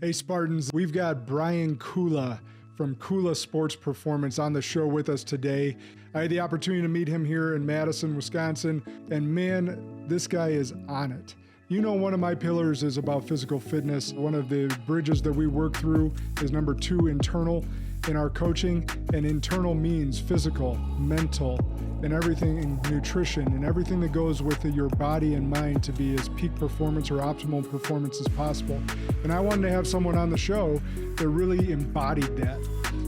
Hey Spartans, we've got Brian Kula from Kula Sports Performance on the show with us today. I had the opportunity to meet him here in Madison, Wisconsin, and man, this guy is on it. You know, one of my pillars is about physical fitness. One of the bridges that we work through is number 2, internal in our coaching, and internal means physical, mental, and everything, nutrition, and everything that goes with your body and mind to be as peak performance or optimal performance as possible. And I wanted to have someone on the show that really embodied that.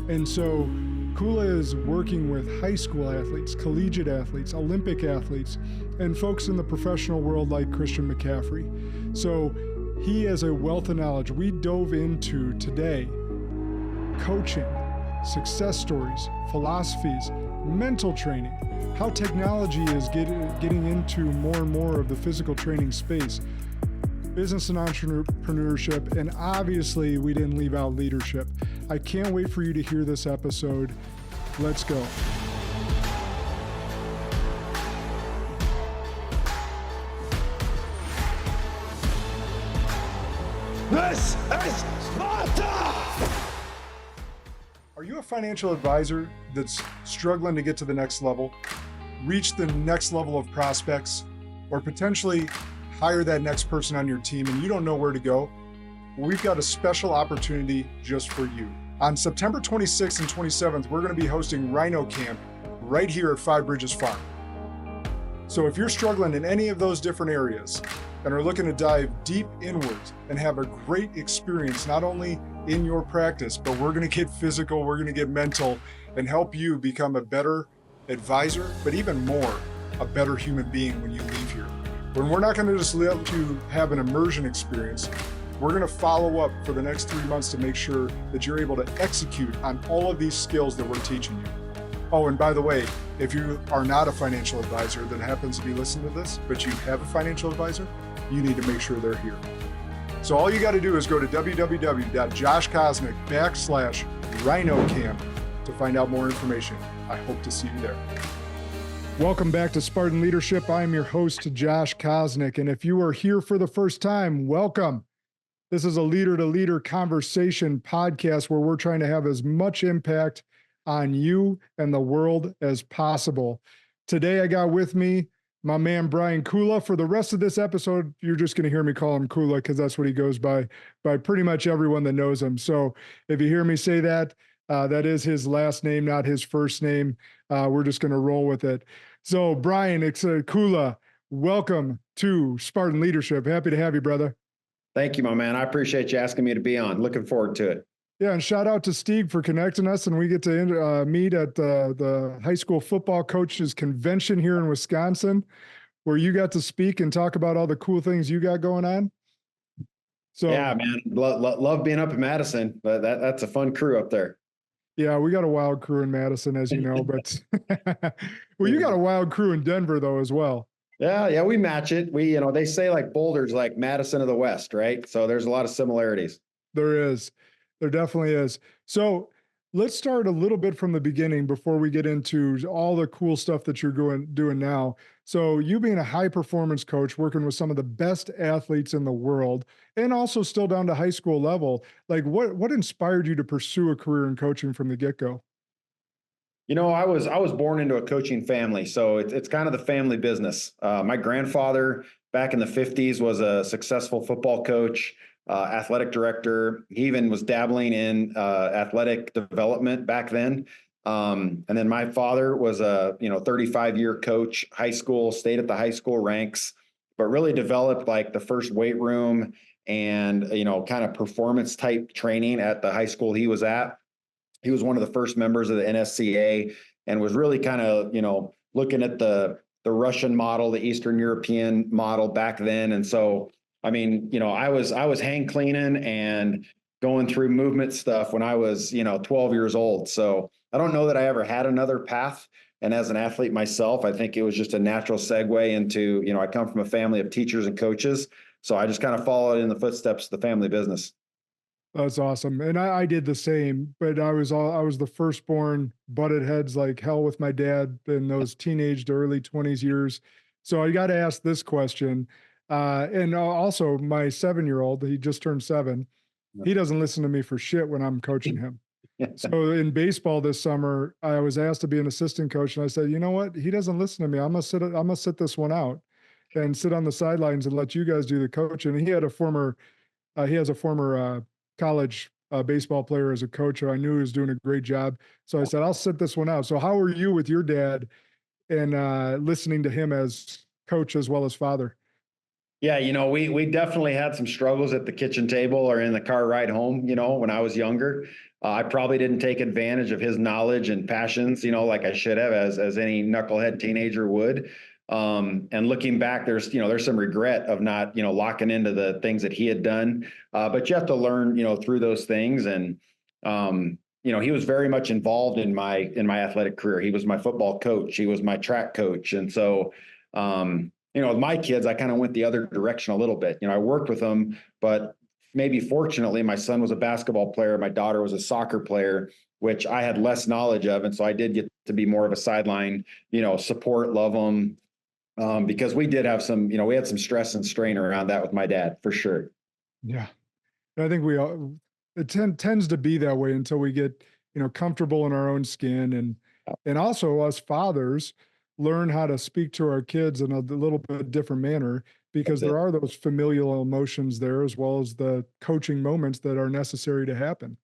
And so Kula is working with high school athletes, collegiate athletes, Olympic athletes, and folks in the professional world like Christian McCaffrey. So he has a wealth of knowledge. We dove into today coaching, success stories, philosophies, mental training, how technology is getting into more and more of the physical training space, business and entrepreneurship, and obviously we didn't leave out leadership. I can't wait for you to hear this episode. Let's go. This is Sparta! Are you a financial advisor that's struggling to get to the next level, reach the next level of prospects, or potentially hire that next person on your team and you don't know where to go? Well, we've got a special opportunity just for you. On September 26th and 27th, we're going to be hosting Rhino Camp right here at Five Bridges Farm. So if you're struggling in any of those different areas and are looking to dive deep inwards and have a great experience, not only in your practice, but we're going to get physical, we're going to get mental, and help you become a better advisor, but even more, a better human being when you leave here. When we're not going to just let you have an immersion experience, we're going to follow up for the next 3 months to make sure that you're able to execute on all of these skills that we're teaching you. Oh, and by the way, if you are not a financial advisor that happens to be listening to this, but you have a financial advisor, you need to make sure they're here. So all you got to do is go to www.joshkosnick.com/rhinocamp to find out more information. I hope to see you there. Welcome back to Spartan Leadership. I am your host, Josh Kosnick. And if you are here for the first time, welcome. This is a leader-to-leader conversation podcast where we're trying to have as much impact on you and the world as possible. Today, I got with me my man, Brian Kula. For the rest of this episode, you're just going to hear me call him Kula because that's what he goes by pretty much everyone that knows him. So if you hear me say that, that is his last name, not his first name. We're just going to roll with it. So Brian, it's Kula. Welcome to Spartan Leadership. Happy to have you, brother. Thank you, my man. I appreciate you asking me to be on. Looking forward to it. Yeah, and shout out to Steve for connecting us, and we get to meet at the high school football coaches convention here in Wisconsin, where you got to speak and talk about all the cool things you got going on. So yeah, man, love being up in Madison, but that's a fun crew up there. Yeah, we got a wild crew in Madison, as you know, but well, you got a wild crew in Denver though as well. Yeah, we match it. They say like Boulder's like Madison of the West, right? So there's a lot of similarities. There is. There definitely is. So let's start a little bit from the beginning before we get into all the cool stuff that you're doing now. So you being a high performance coach, working with some of the best athletes in the world, and also still down to high school level, like what inspired you to pursue a career in coaching from the get-go? I was born into a coaching family, so it's kind of the family business. My grandfather back in the 50s was a successful football coach. Athletic director. He even was dabbling in athletic development back then. And then my father was a 35-year coach, high school, stayed at the high school ranks, but really developed like the first weight room and kind of performance type training at the high school he was at. He was one of the first members of the NSCA and was really kind of looking at the Russian model, the Eastern European model back then. And so I was hang cleaning and going through movement stuff when I was, 12 years old. So I don't know that I ever had another path. And as an athlete myself, I think it was just a natural segue into, I come from a family of teachers and coaches. So I just kind of followed in the footsteps of the family business. That's awesome. And I did the same, but I was the firstborn, butted heads like hell with my dad in those teenage to early 20s years. So I got to ask this question. And also my 7-year-old, he just turned 7. he doesn't listen to me for shit when I'm coaching him. So in baseball this summer, I was asked to be an assistant coach, and I said, you know what? He doesn't listen to me. I'm gonna sit this one out and sit on the sidelines and let you guys do the coaching. And he has a former college baseball player as a coach who I knew he was doing a great job. So I said, I'll sit this one out. So how are you with your dad and listening to him as coach as well as father? Yeah, we definitely had some struggles at the kitchen table or in the car ride home, when I was younger. I probably didn't take advantage of his knowledge and passions, like I should have, as any knucklehead teenager would. And looking back, there's some regret of not, locking into the things that he had done. But you have to learn, through those things. And, he was very much involved in my athletic career. He was my football coach. He was my track coach. And so, with my kids, I kind of went the other direction a little bit. I worked with them, but maybe fortunately, my son was a basketball player. My daughter was a soccer player, which I had less knowledge of. And so I did get to be more of a sideline, support, love them. Because we did have we had some stress and strain around that with my dad, for sure. Yeah. I think it tends to be that way until we get, comfortable in our own skin. And also us fathers learn how to speak to our kids in a little bit different manner, because there are those familial emotions there, as well as the coaching moments that are necessary to happen.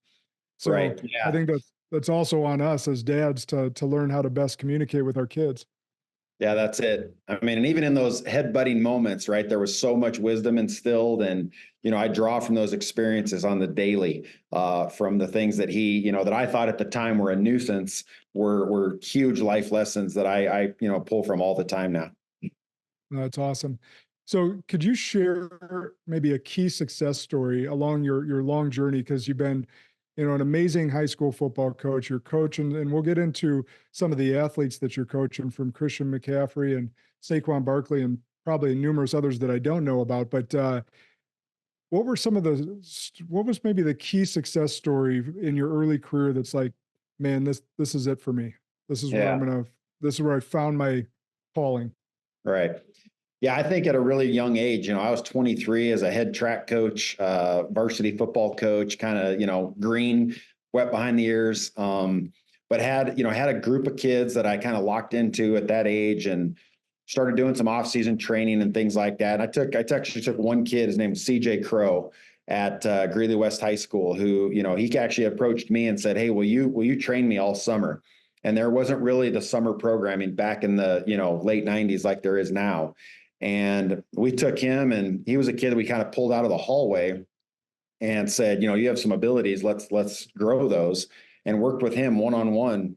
So right. Yeah. I think that's also on us as dads to learn how to best communicate with our kids. Yeah, that's it. I mean, and even in those head-butting moments, right, there was so much wisdom instilled. And, I draw from those experiences on the daily, from the things that he, that I thought at the time were a nuisance were huge life lessons that I pull from all the time now. That's awesome. So could you share maybe a key success story along your long journey? Because you've been, an amazing high school football coach. You're coaching, and we'll get into some of the athletes that you're coaching, from Christian McCaffrey and Saquon Barkley and probably numerous others that I don't know about. But what was maybe the key success story in your early career that's like, man, this is it for me. This is where this is where I found my calling. Right. Yeah, I think at a really young age, I was 23 as a head track coach, varsity football coach, kind of, green, wet behind the ears. But had a group of kids that I kind of locked into at that age and started doing some off-season training and things like that. And I actually took one kid, his name was CJ Crow, at Greeley West High School, who, he actually approached me and said, hey, will you train me all summer? And there wasn't really the summer programming back in the, late 90s like there is now. And we took him, and he was a kid that we kind of pulled out of the hallway and said, you have some abilities, let's grow those, and worked with him one-on-one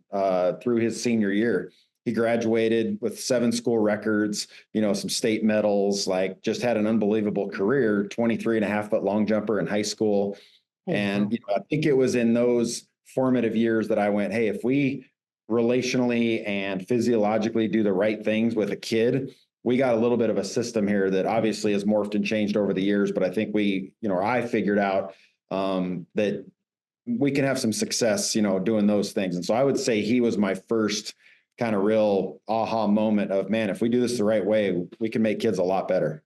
through his senior year. He graduated with 7 school records, some state medals, like just had an unbelievable career, 23.5-foot long jumper in high school. And I think it was in those formative years that I went, hey, if we relationally and physiologically do the right things with a kid, we got a little bit of a system here that obviously has morphed and changed over the years. But I think I figured out that we can have some success, doing those things. And so I would say he was my first kind of real aha moment of, man, if we do this the right way, we can make kids a lot better.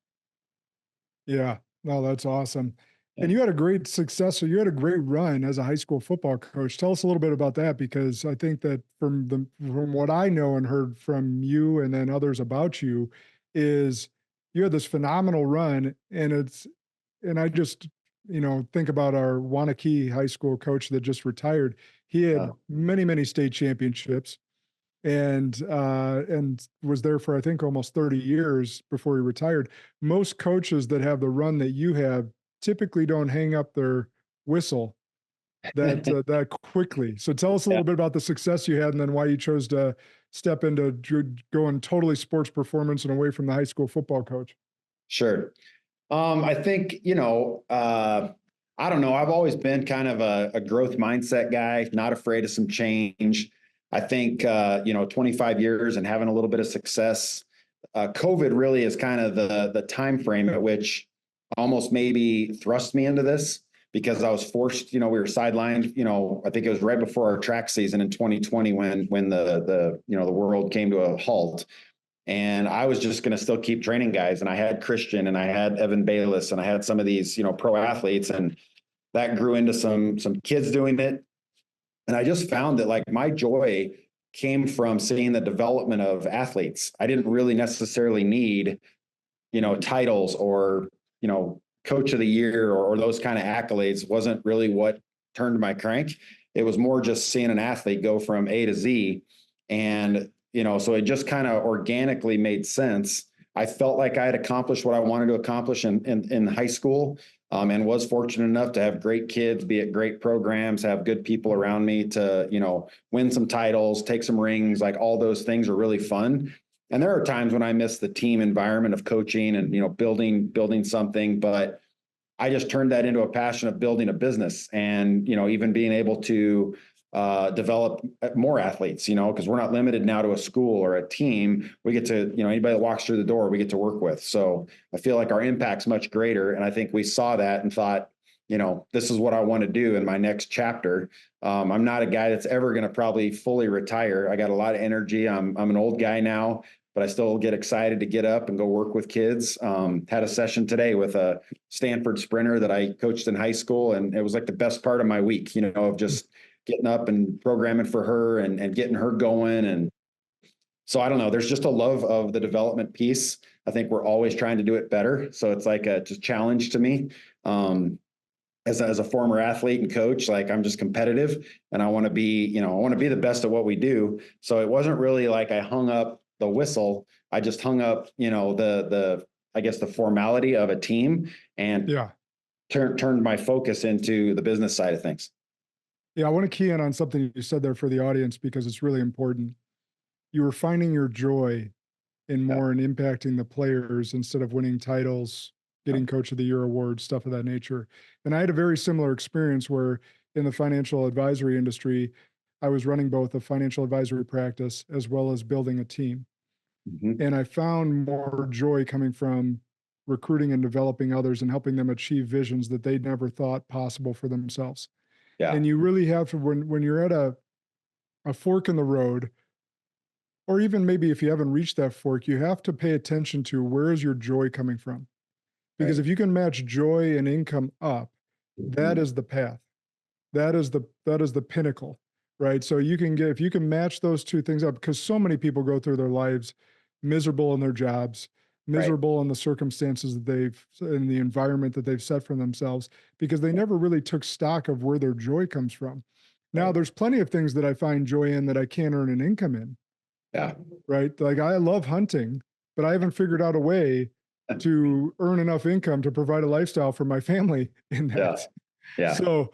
Yeah, no, that's awesome. And you had a great success. So you had a great run as a high school football coach. Tell us a little bit about that, because I think that from what I know and heard from you and then others about you, is you had this phenomenal run. And I just, think about our Wanakee High School coach that just retired. He had many, many state championships, and was there for, I think, almost 30 years before he retired. Most coaches that have the run that you have typically don't hang up their whistle that quickly. So tell us a little bit about the success you had, and then why you chose to step into going totally sports performance and away from the high school football coach. Sure. I think, I don't know. I've always been kind of a growth mindset guy, not afraid of some change. I think, 25 years and having a little bit of success. COVID really is kind of the time frame at which almost maybe thrust me into this, because I was forced, we were sidelined, I think it was right before our track season in 2020 when the world came to a halt. And I was just going to still keep training guys. And I had Christian, and I had Evan Bayless, and I had some of these, pro athletes. And that grew into some kids doing it. And I just found that like my joy came from seeing the development of athletes. I didn't really necessarily need, titles or, coach of the year or those kind of accolades. Wasn't really what turned my crank. It was more just seeing an athlete go from A to Z. And, so it just kind of organically made sense. I felt like I had accomplished what I wanted to accomplish in high school, and was fortunate enough to have great kids, be at great programs, have good people around me to, win some titles, take some rings. Like all those things are really fun. And there are times when I miss the team environment of coaching and, building something, but I just turned that into a passion of building a business and, even being able to develop more athletes, because we're not limited now to a school or a team. We get to, anybody that walks through the door, we get to work with. So I feel like our impact's much greater. And I think we saw that and thought, this is what I want to do in my next chapter. I'm not a guy that's ever going to probably fully retire. I got a lot of energy. I'm an old guy now, but I still get excited to get up and go work with kids. Had a session today with a Stanford sprinter that I coached in high school. And it was like the best part of my week, of just getting up and programming for her and getting her going. And so I don't know, there's just a love of the development piece. I think we're always trying to do it better. So it's like a just challenge to me. As a former athlete and coach, like I'm just competitive and I want to be, the best at what we do. So it wasn't really like I hung up the whistle. I just hung up, I guess the formality of a team and turned my focus into the business side of things. Yeah, I want to key in on something you said there for the audience because it's really important. You were finding your joy in more in impacting the players instead of winning titles, getting Coach of the Year awards, stuff of that nature. And I had a very similar experience where in the financial advisory industry, I was running both a financial advisory practice as well as building a team. Mm-hmm. And I found more joy coming from recruiting and developing others and helping them achieve visions that they'd never thought possible for themselves. Yeah. And you really have to, when you're at a fork in the road, or even maybe if you haven't reached that fork, you have to pay attention to where is your joy coming from? Because if you can match joy and income up, that is the path. That is the pinnacle, right? So if you can match those two things up, because so many people go through their lives miserable in their jobs, miserable in the circumstances that in the environment that they've set for themselves, because they never really took stock of where their joy comes from. Now, there's plenty of things that I find joy in that I can't earn an income in. Yeah. Right. Like I love hunting, but I haven't figured out a way to earn enough income to provide a lifestyle for my family in that. Yeah. So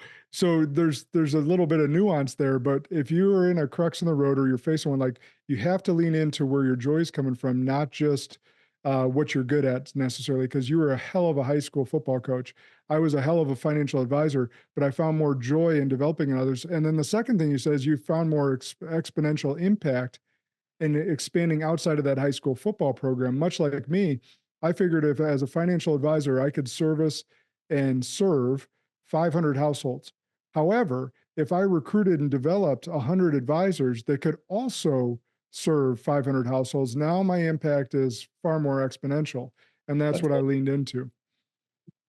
there's a little bit of nuance there, but if you are in a crux in the road or you're facing one, like you have to lean into where your joy is coming from, not just what you're good at necessarily, because you were a hell of a high school football coach. I was a hell of a financial advisor, but I found more joy in developing in others. And then the second thing you said is you found more exponential impact in expanding outside of that high school football program. Much like me, I figured if as a financial advisor, I could service and serve 500 households. However, if I recruited and developed 100 advisors that could also serve 500 households, now my impact is far more exponential. And that's what I leaned into.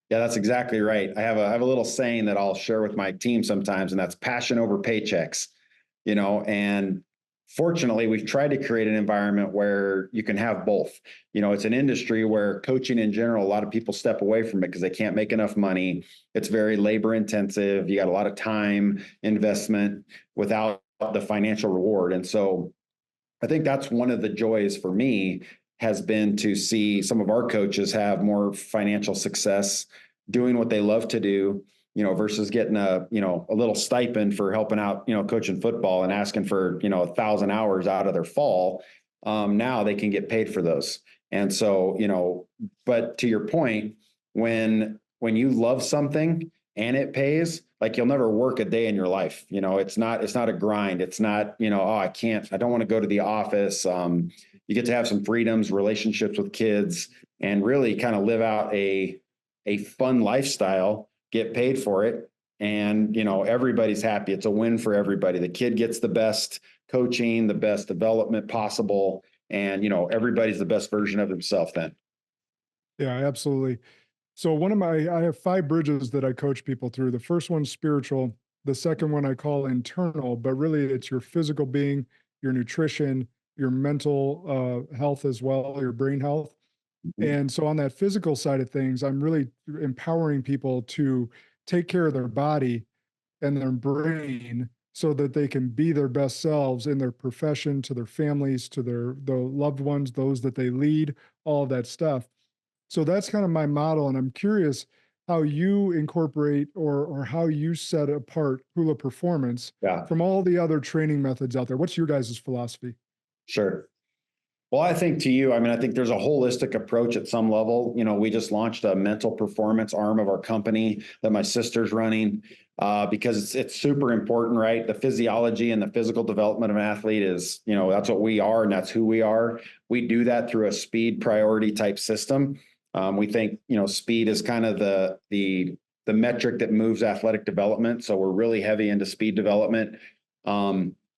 Yeah, that's exactly right. I have a little saying that I'll share with my team sometimes, and that's passion over paychecks, and fortunately, we've tried to create an environment where you can have both. It's an industry where coaching in general, a lot of people step away from it because they can't make enough money. It's very labor intensive. You got a lot of time investment without the financial reward. And so I think that's one of the joys for me has been to see some of our coaches have more financial success doing what they love to do, versus getting a little stipend for helping out, coaching football and asking for, 1,000 hours out of their fall. Now they can get paid for those. And so, but to your point, when you love something and it pays, like you'll never work a day in your life. It's not a grind. It's not, I don't want to go to the office. You get to have some freedoms, relationships with kids, and really kind of live out a fun lifestyle, get paid for it. And, everybody's happy. It's a win for everybody. The kid gets the best coaching, the best development possible. And, everybody's the best version of themselves then. Yeah, absolutely. So I have 5 bridges that I coach people through. The first one's spiritual. The second one I call internal, but really it's your physical being, your nutrition, your mental health as well, your brain health. Mhm. And so on that physical side of things, I'm really empowering people to take care of their body and their brain so that they can be their best selves in their profession, to their families, to the loved ones, those that they lead, all of that stuff. So that's kind of my model. And I'm curious how you incorporate or how you set apart Kula Performance Yeah, from all the other training methods out there. What's your guys' philosophy? sure. Well, I think to you, I mean, I think there's a holistic approach at some level. We just launched a mental performance arm of our company that my sister's running because it's super important, right? The physiology and the physical development of an athlete is, that's what we are and that's who we are. We do that through a speed priority type system. We think, speed is kind of the metric that moves athletic development. So we're really heavy into speed development.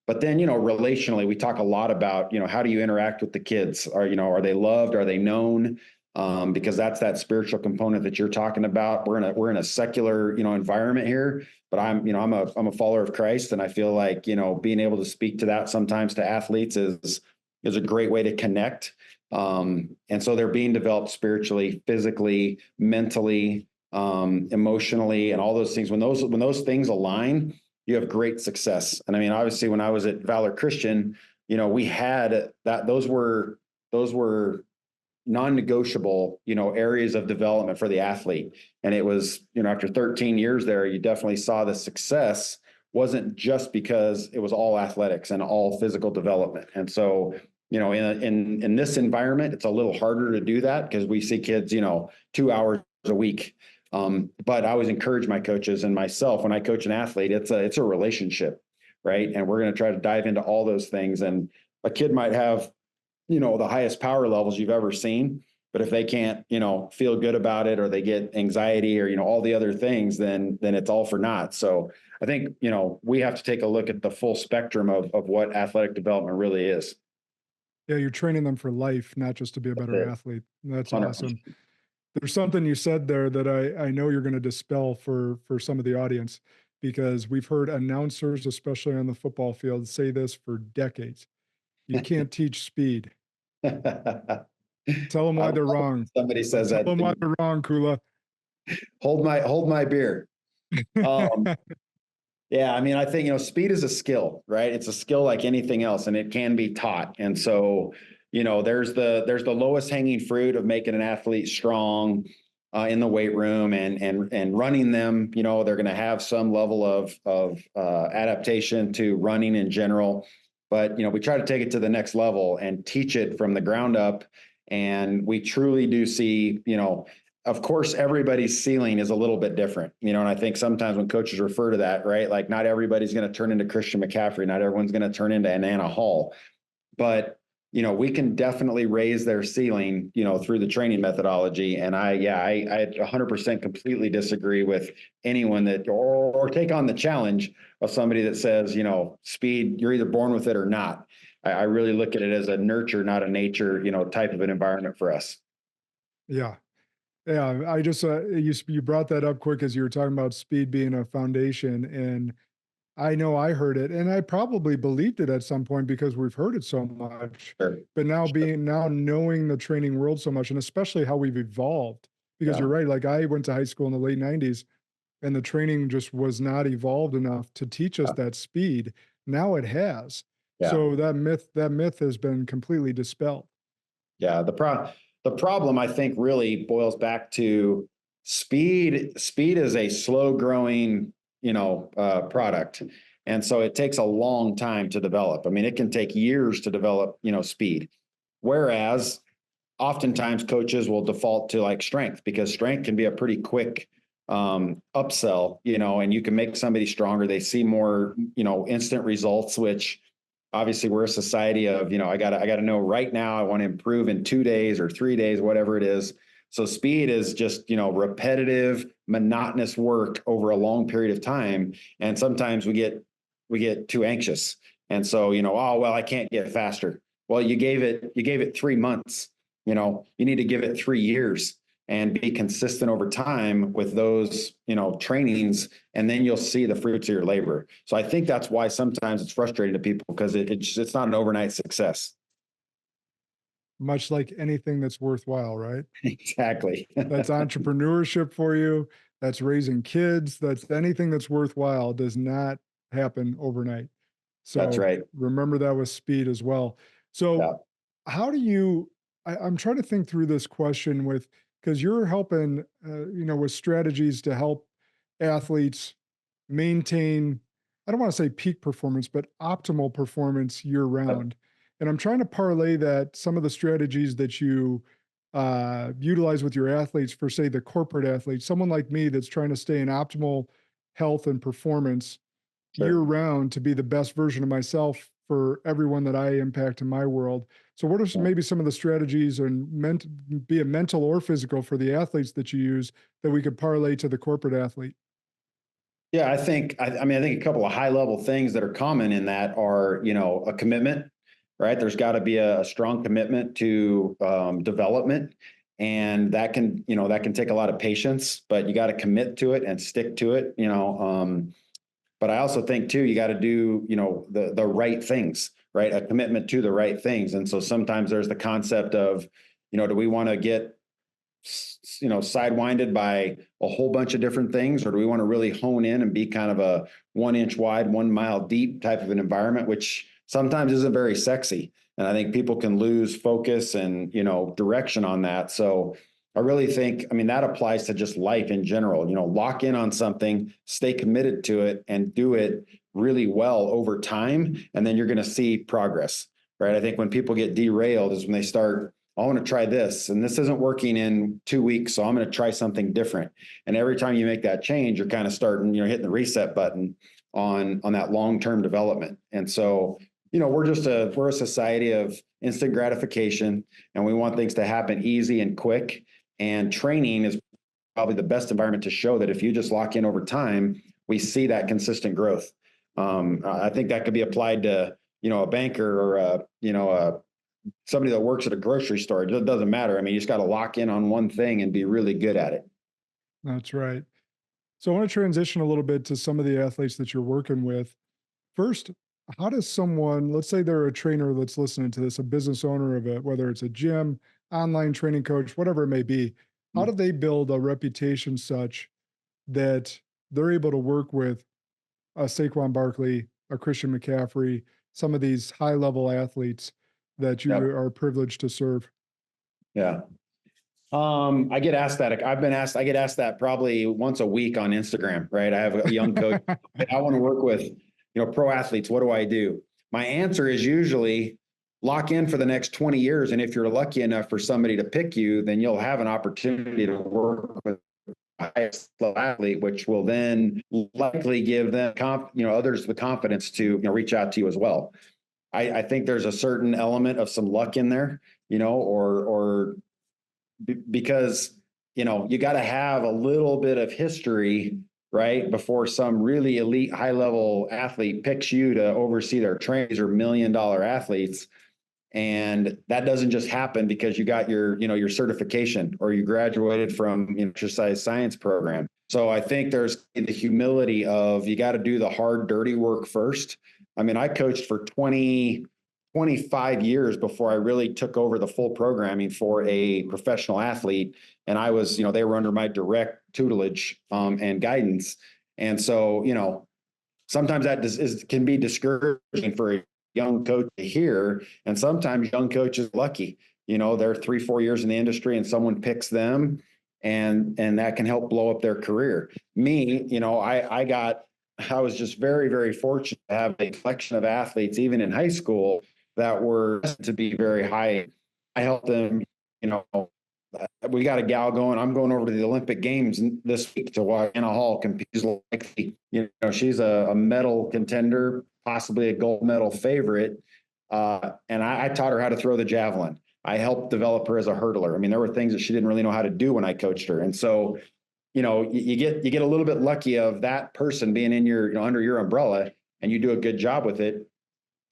But then, relationally, we talk a lot about, how do you interact with the kids? Are they loved? Are they known? Because that's that spiritual component that you're talking about. We're in a secular, environment here, but I'm a follower of Christ. And I feel like, being able to speak to that sometimes to athletes is a great way to connect. And so they're being developed spiritually, physically, mentally, emotionally, and all those things. When those things align, you have great success. And I mean, obviously, when I was at Valor Christian, we had that. Those were non-negotiable, areas of development for the athlete. And it was, after 13 years there, you definitely saw the success wasn't just because it was all athletics and all physical development. And so, in this environment, it's a little harder to do that because we see kids, 2 hours a week. But I always encourage my coaches and myself when I coach an athlete, it's a relationship, right? And we're going to try to dive into all those things. And a kid might have, the highest power levels you've ever seen, but if they can't, feel good about it, or they get anxiety, or all the other things, then it's all for naught. So I think we have to take a look at the full spectrum of what athletic development really is. Yeah, you're training them for life, not just to be a That's better it. athlete. That's 100%. awesome. There's something you said there that I know you're going to dispel for some of the audience, because we've heard announcers, especially on the football field, say this for decades. You can't teach speed. Tell them I why they're love wrong. when somebody says Tell that them to why me. they're wrong, Kula. Hold my beer. Um, Yeah, I mean, I think, speed is a skill, right? It's a skill like anything else, and it can be taught. And so, there's the lowest hanging fruit of making an athlete strong in the weight room and running them. They're going to have some level of adaptation to running in general. But we try to take it to the next level and teach it from the ground up. And we truly do see, of course, everybody's ceiling is a little bit different, and I think sometimes when coaches refer to that, right, like not everybody's going to turn into Christian McCaffrey, not everyone's going to turn into an Anna Hall, but we can definitely raise their ceiling, through the training methodology. And I 100% completely disagree with anyone that or take on the challenge of somebody that says, speed, you're either born with it or not. I really look at it as a nurture, not a nature, type of an environment for us. Yeah. Yeah, I just you brought that up quick as you were talking about speed being a foundation, and I know I heard it, and I probably believed it at some point because we've heard it so much. Sure. But Sure. now knowing the training world so much, and especially how we've evolved, because Yeah. you're right. Like I went to high school in the late '90s, and the training just was not evolved enough to teach us Yeah. that speed. Now it has. Yeah. So that myth has been completely dispelled. Yeah, the problem I think really boils back to speed. Speed is a slow growing, product. And so it takes a long time to develop. I mean, it can take years to develop, speed. Whereas oftentimes coaches will default to like strength, because strength can be a pretty quick upsell, and you can make somebody stronger. They see more, instant results, which obviously we're a society of, I gotta know right now, I want to improve in 2 days or 3 days, whatever it is. So speed is just, repetitive, monotonous work over a long period of time. And sometimes we get too anxious. And so, oh, well, I can't get faster. Well, you gave it 3 months, you need to give it 3 years. and be consistent over time with those, trainings, and then you'll see the fruits of your labor. So I think that's why sometimes it's frustrating to people, because it's not an overnight success. Much like anything that's worthwhile, right? Exactly. That's entrepreneurship for you. That's raising kids. That's anything that's worthwhile does not happen overnight. So That's right. remember that with speed as well. Yeah. So how do you, I'm trying to think through this question because you're helping, with strategies to help athletes maintain, I don't want to say peak performance, but optimal performance year round. And I'm trying to parlay that some of the strategies that you utilize with your athletes for, say, the corporate athlete, someone like me that's trying to stay in optimal health and performance year round to be the best version of myself for everyone that I impact in my world. So what are maybe some of the strategies, and be it mental or physical, for the athletes that you use that we could parlay to the corporate athlete? Yeah, I think a couple of high level things that are common in that are, a commitment, right? There's got to be a strong commitment to development, and that can take a lot of patience, but you got to commit to it and stick to it, but I also think too, you got to do, the right things, right? A commitment to the right things. And so sometimes there's the concept of, do we want to get, sidewinded by a whole bunch of different things, or do we want to really hone in and be kind of a 1 inch wide, 1 mile deep type of an environment, which sometimes isn't very sexy. And I think people can lose focus and, direction on that. So I really think, that applies to just life in general. Lock in on something, stay committed to it, and do it really well over time. And then you're going to see progress, right? I think when people get derailed is when they start, I want to try this, and this isn't working in 2 weeks, so I'm going to try something different. And every time you make that change, you're kind of starting, hitting the reset button on that long-term development. And so, we're a society of instant gratification, and we want things to happen easy and quick. And training is probably the best environment to show that if you just lock in over time, we see that consistent growth. I think that could be applied to, a banker or somebody that works at a grocery store. It doesn't matter. You just got to lock in on one thing and be really good at it. That's right. So I want to transition a little bit to some of the athletes that you're working with. First, how does someone, let's say they're a trainer that's listening to this, a business owner of it, whether it's a gym, online training coach, whatever it may be, how do they build a reputation such that they're able to work with a Saquon Barkley, a Christian McCaffrey, some of these high-level athletes that you are privileged to serve? Yeah. I get asked that. I get asked that probably once a week on Instagram, right? I have a young coach. I want to work with, pro athletes. What do I do? My answer is usually lock in for the next 20 years. And if you're lucky enough for somebody to pick you, then you'll have an opportunity to work with a highest level athlete, which will then likely give them, others the confidence to, reach out to you as well. I think there's a certain element of some luck in there, because, you got to have a little bit of history, right, before some really elite high level athlete picks you to oversee their trainings or $1 million athletes. And that doesn't just happen because you got your certification or you graduated from exercise science program. So I think there's the humility of, you got to do the hard, dirty work first. I coached for 25 years before I really took over the full programming for a professional athlete. And I was, they were under my direct tutelage and guidance. And so, sometimes that can be discouraging for a young coach to hear. And sometimes young coaches are lucky, they're 3-4 years in the industry and someone picks them and that can help blow up their career. Me, I was just very, very fortunate to have a collection of athletes, even in high school, that were to be very high. I helped them, we got a gal going. I'm going over to the Olympic Games this week to watch Anna Hall compete. She's a medal contender, possibly a gold medal favorite. And I taught her how to throw the javelin. I helped develop her as a hurdler. There were things that she didn't really know how to do when I coached her. And so, you get a little bit lucky of that person being in your, under your umbrella, and you do a good job with it.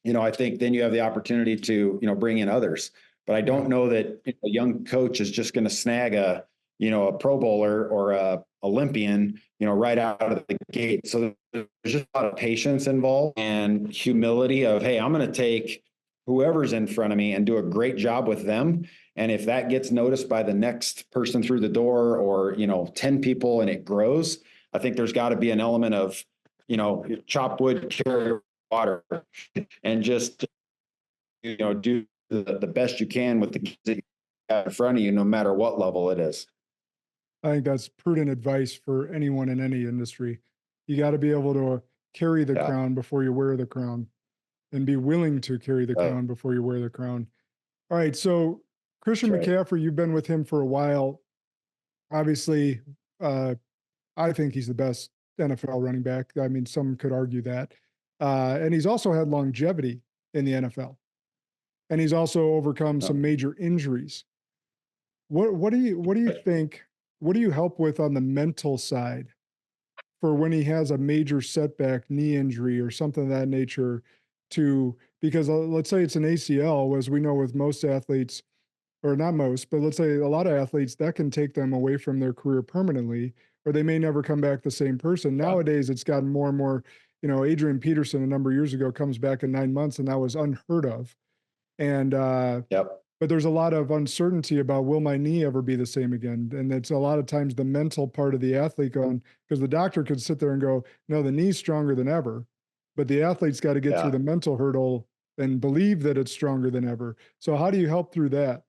I think then you have the opportunity to, bring in others. But I don't know that a young coach is just going to snag a, a Pro Bowler or a Olympian, right out of the gate. So there's just a lot of patience involved and humility of, hey, I'm going to take whoever's in front of me and do a great job with them. And if that gets noticed by the next person through the door or, 10 people and it grows, I think there's got to be an element of, chop wood, carry water, and just, do the best you can with the kids that you have in front of you, no matter what level it is. I think that's prudent advice for anyone in any industry. You got to be able to carry the crown before you wear the crown, and be willing to carry the crown before you wear the crown. All right. So Christian McCaffrey, you've been with him for a while. Obviously, I think he's the best NFL running back. I mean, some could argue that. And he's also had longevity in the NFL. And he's also overcome some major injuries. What do you think? What do you help with on the mental side for when he has a major setback, knee injury or something of that nature? Because let's say it's an ACL, as we know with most athletes, or not most, but let's say a lot of athletes, that can take them away from their career permanently, or they may never come back the same person. Nowadays, it's gotten more and more, Adrian Peterson a number of years ago comes back in 9 months, and that was unheard of. And, but there's a lot of uncertainty about, will my knee ever be the same again? And it's a lot of times the mental part of the athlete going, because the doctor could sit there and go, no, the knee's stronger than ever. But the athlete's got to get through the mental hurdle and believe that it's stronger than ever. So how do you help through that?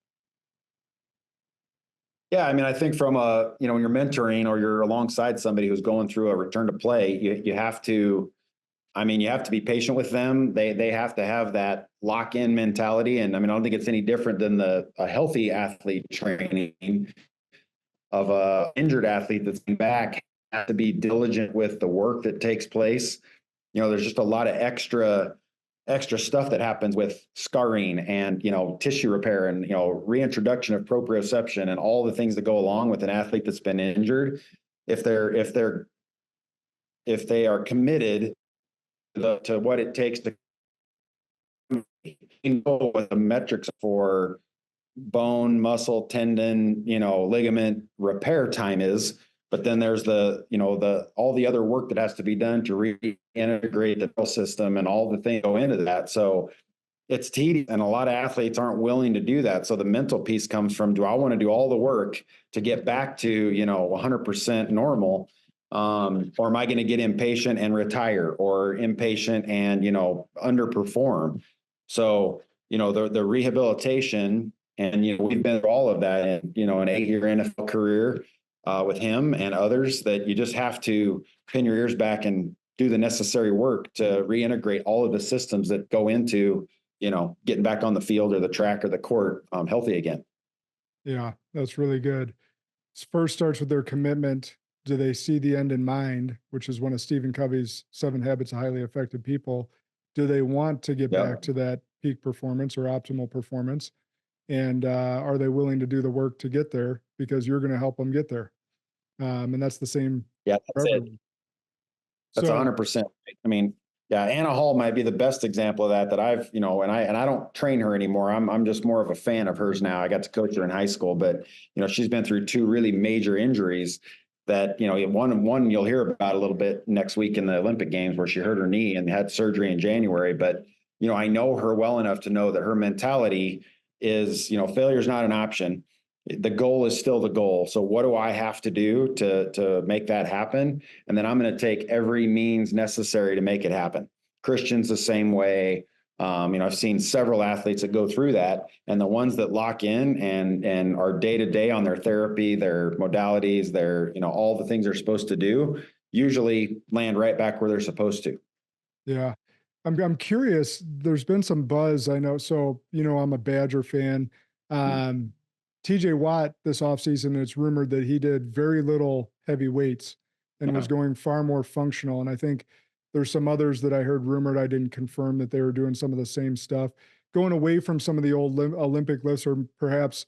Yeah, I mean, I think from when you're mentoring or you're alongside somebody who's going through a return to play, you have to be patient with them. They have to have that lock-in mentality. And I mean, I don't think it's any different than a healthy athlete training of a injured athlete that's back. Have to be diligent with the work that takes place. There's just a lot of extra stuff that happens with scarring and, tissue repair and, reintroduction of proprioception and all the things that go along with an athlete that's been injured. If they are committed to what it takes to know what the metrics for bone, muscle, tendon, ligament repair time is. But then there's all the other work that has to be done to reintegrate the health system and all the things go into that. So it's tedious, and a lot of athletes aren't willing to do that. So the mental piece comes from, do I want to do all the work to get back to, 100% normal? Or am I going to get impatient and retire, or impatient and, underperform? So, the rehabilitation, and, we've been through all of that in, an 8-year NFL career with him and others, that you just have to pin your ears back and do the necessary work to reintegrate all of the systems that go into, getting back on the field or the track or the court healthy again. Yeah, that's really good. First starts with their commitment. Do they see the end in mind, which is one of Stephen Covey's 7 Habits of Highly Effective People? Do they want to get back to that peak performance or optimal performance? And are they willing to do the work to get there, because you're going to help them get there? And that's the same. Yeah, that's it. That's 100%. I mean, Anna Hall might be the best example of that I've, and I don't train her anymore. I'm just more of a fan of hers now. I got to coach her in high school, but, she's been through 2 really major injuries that, one you'll hear about a little bit next week in the Olympic Games, where she hurt her knee and had surgery in January. But, I know her well enough to know that her mentality is, failure is not an option. The goal is still the goal. So what do I have to do to make that happen? And then I'm going to take every means necessary to make it happen. Christian's the same way. I've seen several athletes that go through that, and the ones that lock in and are day to day on their therapy, their modalities, their, all the things they're supposed to do, usually land right back where they're supposed to. Yeah. I'm curious. There's been some buzz, I know. So, I'm a Badger fan. TJ Watt this offseason, it's rumored that he did very little heavy weights and was going far more functional. And I think there's some others that I heard rumored, I didn't confirm, that they were doing some of the same stuff, going away from some of the old Olympic lifts, or perhaps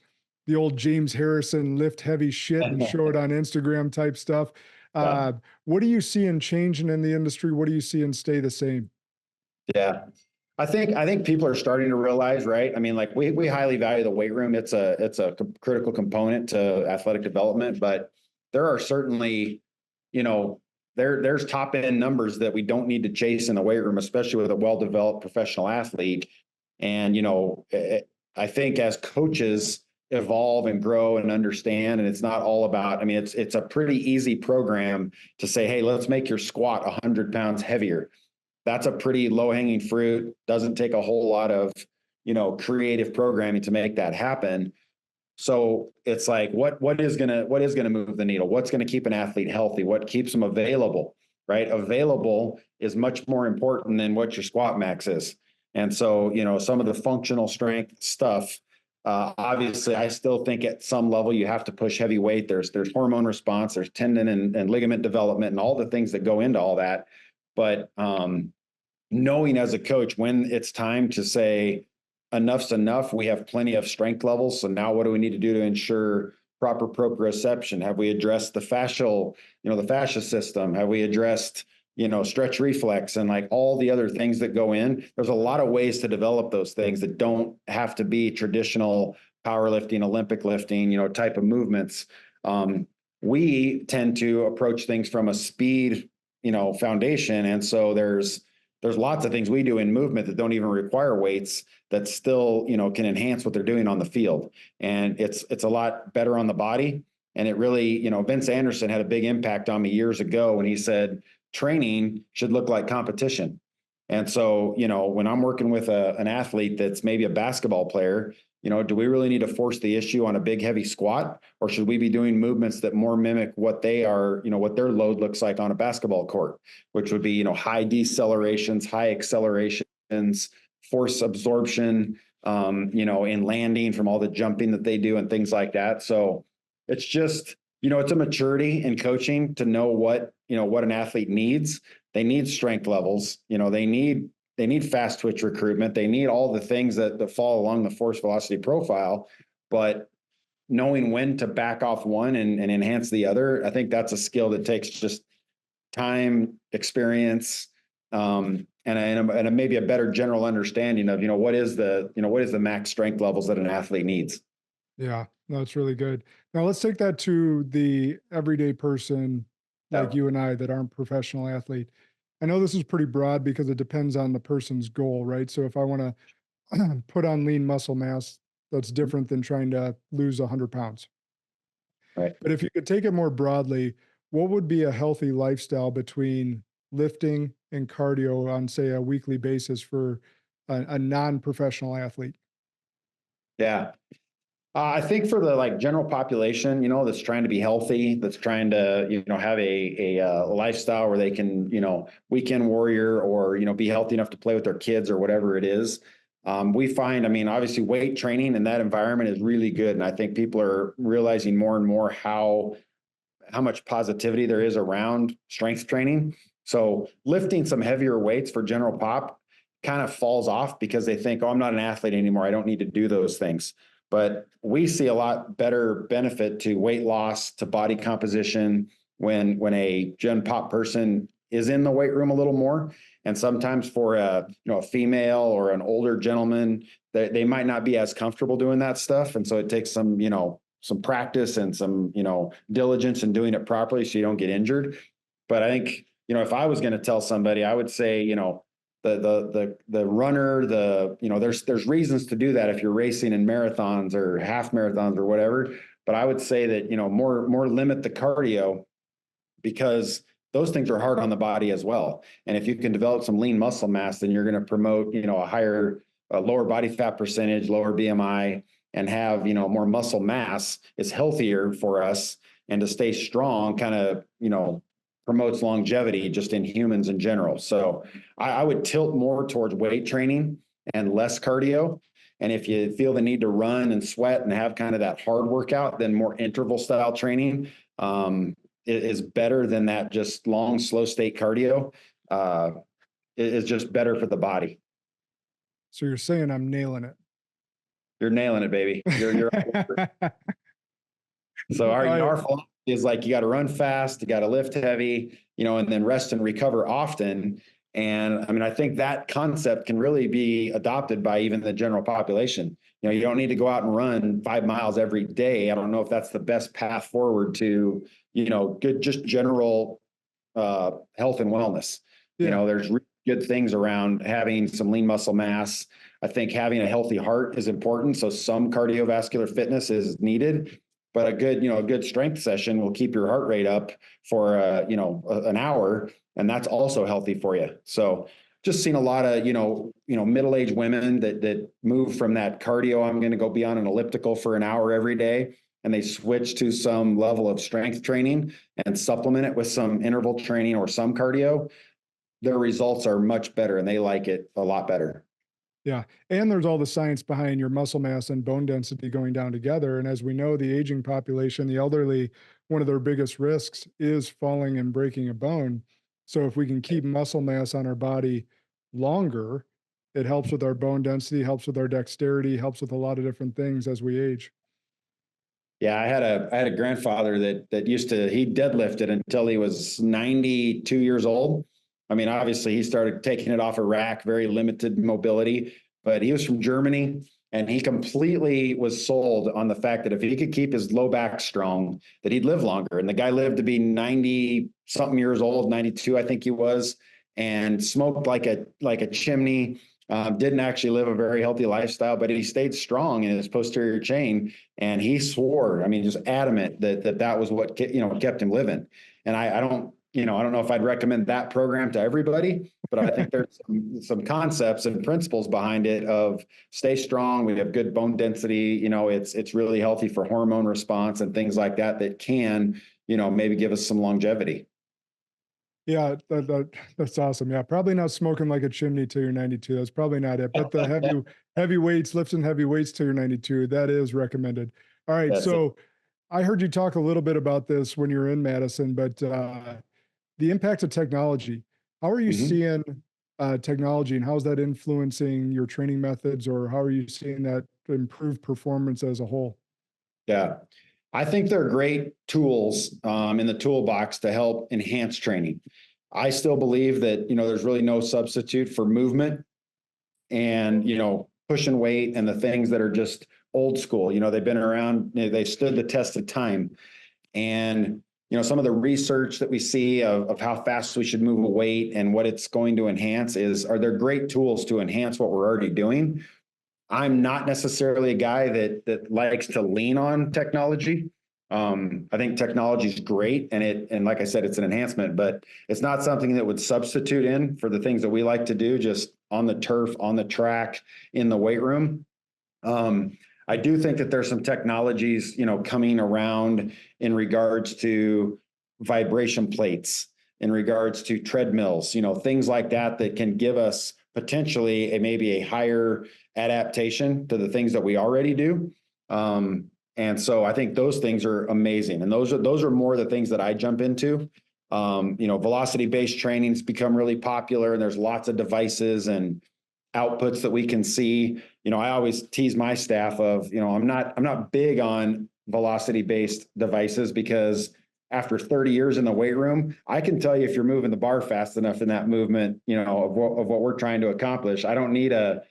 the old James Harrison lift heavy shit and show it on Instagram type stuff. What are you seeing changing in the industry? What are you seeing stay the same? Yeah. I think people are starting to realize, right? I mean, like we highly value the weight room. It's a critical component to athletic development, but there are certainly, you know, there's top end numbers that we don't need to chase in the weight room, especially with a well-developed professional athlete. And, I think as coaches evolve and grow and understand, and it's not all about, I mean, it's a pretty easy program to say, hey, let's make your squat 100 pounds heavier. That's a pretty low hanging fruit. Doesn't take a whole lot of, creative programming to make that happen. So it's like, what is gonna move the needle? What's gonna keep an athlete healthy? What keeps them available, right? Available is much more important than what your squat max is. And so, some of the functional strength stuff, obviously, I still think at some level you have to push heavy weight. There's hormone response, there's tendon and ligament development, and all the things that go into all that. But knowing as a coach when it's time to say enough's enough, we have plenty of strength levels. So now what do we need to do to ensure proper proprioception? Have we addressed the fascial, the fascia system? Have we addressed, stretch reflex and like all the other things that go in? There's a lot of ways to develop those things that don't have to be traditional powerlifting, Olympic lifting, type of movements. We tend to approach things from a speed, foundation. And so there's lots of things we do in movement that don't even require weights that still, can enhance what they're doing on the field. And it's a lot better on the body. And it really, Vince Anderson had a big impact on me years ago when he said, training should look like competition. And so, when I'm working with an athlete that's maybe a basketball player, do we really need to force the issue on a big, heavy squat? Or should we be doing movements that more mimic what they are, what their load looks like on a basketball court, which would be, high decelerations, high accelerations, force absorption, in landing from all the jumping that they do and things like that. So it's just, it's a maturity in coaching to know what an athlete needs. They need strength levels, they need fast twitch recruitment. They need all the things that fall along the force velocity profile, but knowing when to back off one and enhance the other, I think that's a skill that takes just time, experience, and maybe a better general understanding of, what is the max strength levels that an athlete needs. Yeah, no, it's really good. Now let's take that to the everyday person like you and I that aren't professional athlete. I know this is pretty broad because it depends on the person's goal, right? So if I want to put on lean muscle mass, that's different than trying to lose 100 pounds. Right. But if you could take it more broadly, what would be a healthy lifestyle between lifting and cardio on, say, a weekly basis for a non-professional athlete? Yeah. I think for the general population, that's trying to be healthy, that's trying to, have a lifestyle where they can, weekend warrior or, be healthy enough to play with their kids or whatever it is. We find, obviously weight training in that environment is really good. And I think people are realizing more and more how much positivity there is around strength training. So lifting some heavier weights for general pop kind of falls off because they think, oh, I'm not an athlete anymore. I don't need to do those things. But we see a lot better benefit to weight loss, to body composition when a gen pop person is in the weight room a little more. And sometimes for a female or an older gentleman, they might not be as comfortable doing that stuff. And so it takes some practice and some, diligence in doing it properly so you don't get injured. But I think, if I was going to tell somebody, I would say, the runner, there's reasons to do that if you're racing in marathons or half marathons or whatever. But I would say that, more limit the cardio because those things are hard on the body as well. And if you can develop some lean muscle mass, then you're going to promote, a lower body fat percentage, lower BMI, and have, more muscle mass is healthier for us. And to stay strong kind of, promotes longevity just in humans in general. So I would tilt more towards weight training and less cardio. And if you feel the need to run and sweat and have kind of that hard workout, then more interval style training is better than that just long, slow state cardio. It is just better for the body. So you're saying I'm nailing it. You're nailing it, baby. You're So our philosophy is like, you got to run fast, you got to lift heavy, and then rest and recover often. And I mean, I think that concept can really be adopted by even the general population. You don't need to go out and run 5 miles every day. I don't know if that's the best path forward to, good, just general health and wellness. Yeah. There's really good things around having some lean muscle mass. I think having a healthy heart is important. So some cardiovascular fitness is needed, but a good strength session will keep your heart rate up for, an hour. And that's also healthy for you. So just seen a lot of, middle-aged women that move from that cardio, I'm going to go be on an elliptical for an hour every day, and they switch to some level of strength training and supplement it with some interval training or some cardio. Their results are much better and they like it a lot better. Yeah. And there's all the science behind your muscle mass and bone density going down together. And as we know, the aging population, the elderly, one of their biggest risks is falling and breaking a bone. So if we can keep muscle mass on our body longer, it helps with our bone density, helps with our dexterity, helps with a lot of different things as we age. Yeah, I had a grandfather that he deadlifted until he was 92 years old. I mean, obviously he started taking it off a rack, very limited mobility, but he was from Germany and he completely was sold on the fact that if he could keep his low back strong, that he'd live longer. And the guy lived to be 90 something years old, 92, I think he was, and smoked like a chimney. Didn't actually live a very healthy lifestyle, but he stayed strong in his posterior chain. And he swore, I mean, just adamant that was what, kept him living. And I don't know if I'd recommend that program to everybody, but I think there's some concepts and principles behind it of stay strong. We have good bone density. It's really healthy for hormone response and things like that can, maybe give us some longevity. Yeah, that's awesome. Yeah, probably not smoking like a chimney till you're 92. That's probably not it. But the heavy weights, lifting heavy weights till you're 92, that is recommended. All right. So I heard you talk a little bit about this when you were in Madison, but the impact of technology. How are you seeing technology, and how's that influencing your training methods, or how are you seeing that improve performance as a whole? Yeah. I think they're great tools in the toolbox to help enhance training. I still believe that, there's really no substitute for movement and, pushing weight and the things that are just old school. They've been around, they stood the test of time. And, some of the research that we see of how fast we should move a weight and what it's going to enhance are there great tools to enhance what we're already doing. I'm not necessarily a guy that likes to lean on technology. I think technology is great, and like I said, it's an enhancement, but it's not something that would substitute in for the things that we like to do, just on the turf, on the track, in the weight room. I do think that there's some technologies, coming around in regards to vibration plates, in regards to treadmills, things like that can give us potentially maybe a higher adaptation to the things that we already do. And so I think those things are amazing. And those are more the things that I jump into. Velocity-based training's become really popular, and there's lots of devices and outputs that we can see. I always tease my staff of, I'm not big on velocity-based devices, because after 30 years in the weight room, I can tell you if you're moving the bar fast enough in that movement, of what we're trying to accomplish. I don't need a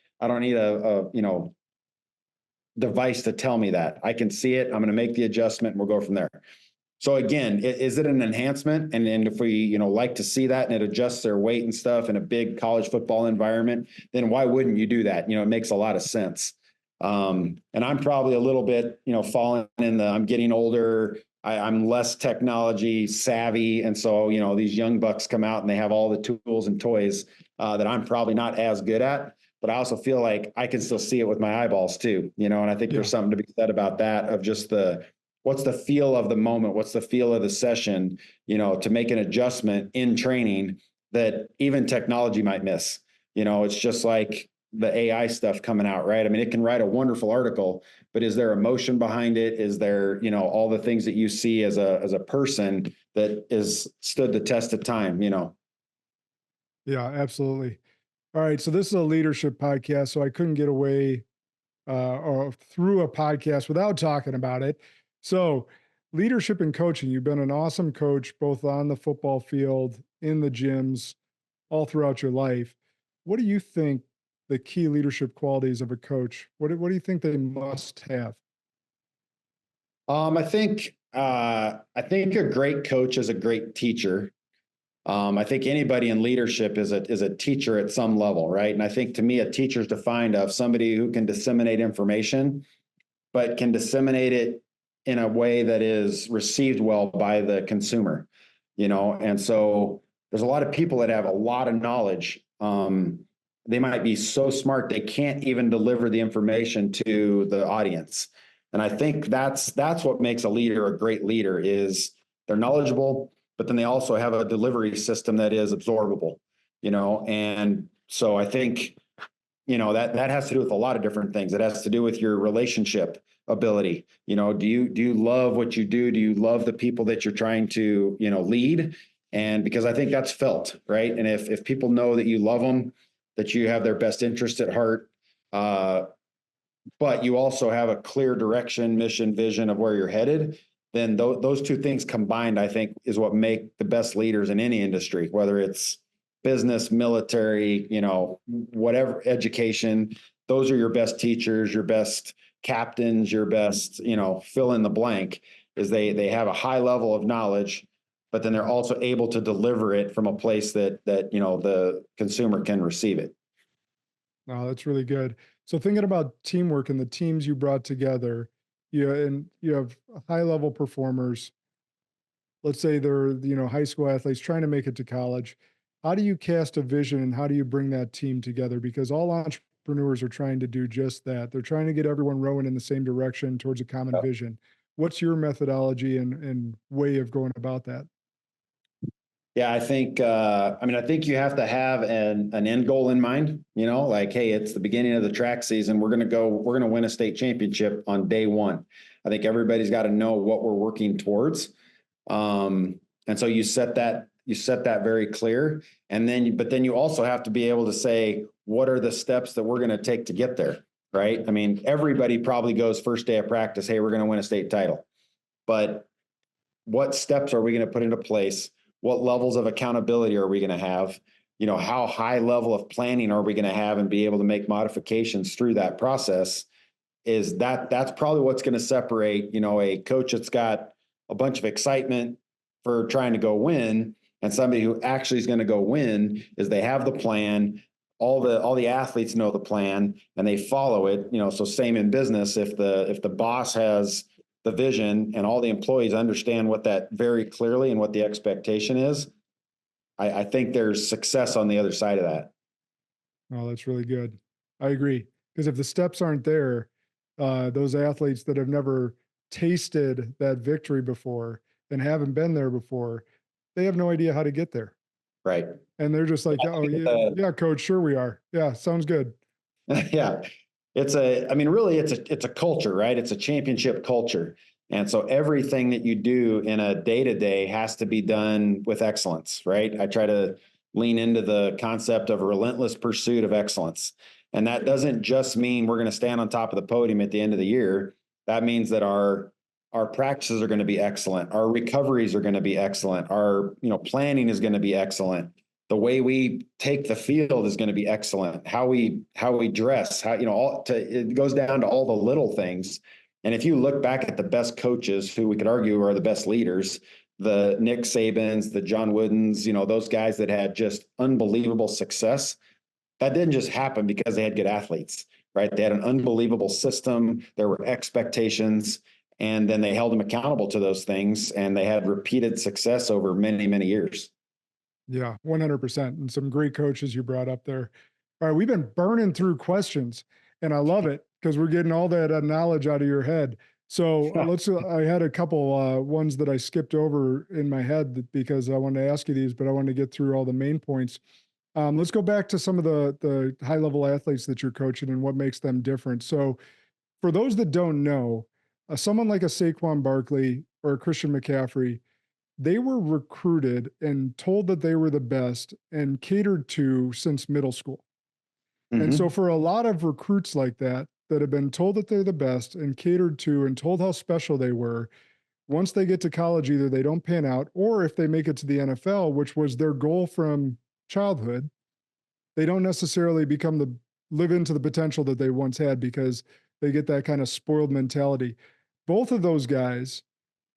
device to tell me that. I can see it. I'm going to make the adjustment and we'll go from there. So again, is it an enhancement? And if we, like to see that and it adjusts their weight and stuff in a big college football environment, then why wouldn't you do that? It makes a lot of sense. And I'm probably a little bit, falling in I'm getting older. I'm less technology savvy. And so, these young bucks come out and they have all the tools and toys that I'm probably not as good at, but I also feel like I can still see it with my eyeballs too, and I think there's something to be said about that, of just what's the feel of the moment? What's the feel of the session, to make an adjustment in training that even technology might miss. It's just like the AI stuff coming out, right? I mean, it can write a wonderful article, but is there emotion behind it? Is there, all the things that you see as a person that is stood the test of time, Yeah, absolutely. All right. So this is a leadership podcast, so I couldn't get away or through a podcast without talking about it. So leadership and coaching, you've been an awesome coach, both on the football field, in the gyms, all throughout your life. What do you think the key leadership qualities of a coach? What do you think they must have? I think a great coach is a great teacher. I think anybody in leadership is a teacher at some level, right? And I think to me, a teacher is defined of somebody who can disseminate information, but can disseminate it in a way that is received well by the consumer, And so there's a lot of people that have a lot of knowledge. They might be so smart they can't even deliver the information to the audience. And I think that's what makes a leader a great leader is they're knowledgeable, but then they also have a delivery system that is absorbable, And so I think, that has to do with a lot of different things. It has to do with your relationship ability. Do you love what you do? Do you love the people that you're trying to, lead? And because I think that's felt, right? And if people know that you love them, that you have their best interest at heart, but you also have a clear direction, mission, vision of where you're headed, then those two things combined, I think, is what make the best leaders in any industry, whether it's business, military, whatever, education. Those are your best teachers, your best captains, your best, fill in the blank, is they have a high level of knowledge, but then they're also able to deliver it from a place that the consumer can receive it. Oh, that's really good. So thinking about teamwork and the teams you brought together, and you have high level performers. Let's say they're, high school athletes trying to make it to college. How do you cast a vision and how do you bring that team together? Because all entrepreneurs are trying to do just that. They're trying to get everyone rowing in the same direction towards a common vision. What's your methodology and way of going about that? Yeah, I think you have to have an end goal in mind, like, hey, it's the beginning of the track season. We're going to win a state championship on day one. I think everybody's got to know what we're working towards. And so you set that very clear. But then you also have to be able to say, what are the steps that we're going to take to get there? Right. I mean, everybody probably goes first day of practice, hey, we're going to win a state title, but what steps are we going to put into place? What levels of accountability are we going to have? How high level of planning are we going to have and be able to make modifications through that process? That's probably what's going to separate, a coach that's got a bunch of excitement for trying to go win and somebody who actually is going to go win is they have the plan. All the athletes know the plan and they follow it, so same in business. If the boss has the vision and all the employees understand what that very clearly and what the expectation is, I think there's success on the other side of that. Oh, that's really good. I agree. Because if the steps aren't there, those athletes that have never tasted that victory before and haven't been there before, they have no idea how to get there. Right. And they're just like, oh, yeah, coach, sure we are. Yeah, sounds good. Yeah. It's a culture, right? It's a championship culture. And so everything that you do in a day-to-day has to be done with excellence, right? I try to lean into the concept of a relentless pursuit of excellence. And that doesn't just mean we're going to stand on top of the podium at the end of the year. That means that our practices are going to be excellent. Our recoveries are going to be excellent. Our, planning is going to be excellent. The way we take the field is going to be excellent. How we dress, it goes down to all the little things. And if you look back at the best coaches who we could argue are the best leaders, the Nick Sabans, the John Woodens, those guys that had just unbelievable success, that didn't just happen because they had good athletes, right? They had an unbelievable system. There were expectations, and then they held them accountable to those things, and they had repeated success over many, many years. Yeah, 100%. And some great coaches you brought up there. All right, we've been burning through questions, and I love it because we're getting all that knowledge out of your head. So I had a couple ones that I skipped over in my head because I wanted to ask you these, but I wanted to get through all the main points. Let's go back to some of the high-level athletes that you're coaching and what makes them different. So for those that don't know, someone like a Saquon Barkley or a Christian McCaffrey, they were recruited and told that they were the best and catered to since middle school. Mm-hmm. And so for a lot of recruits like that have been told that they're the best and catered to and told how special they were, once they get to college, either they don't pan out, or if they make it to the NFL, which was their goal from childhood, they don't necessarily live into the potential that they once had because they get that kind of spoiled mentality. Both of those guys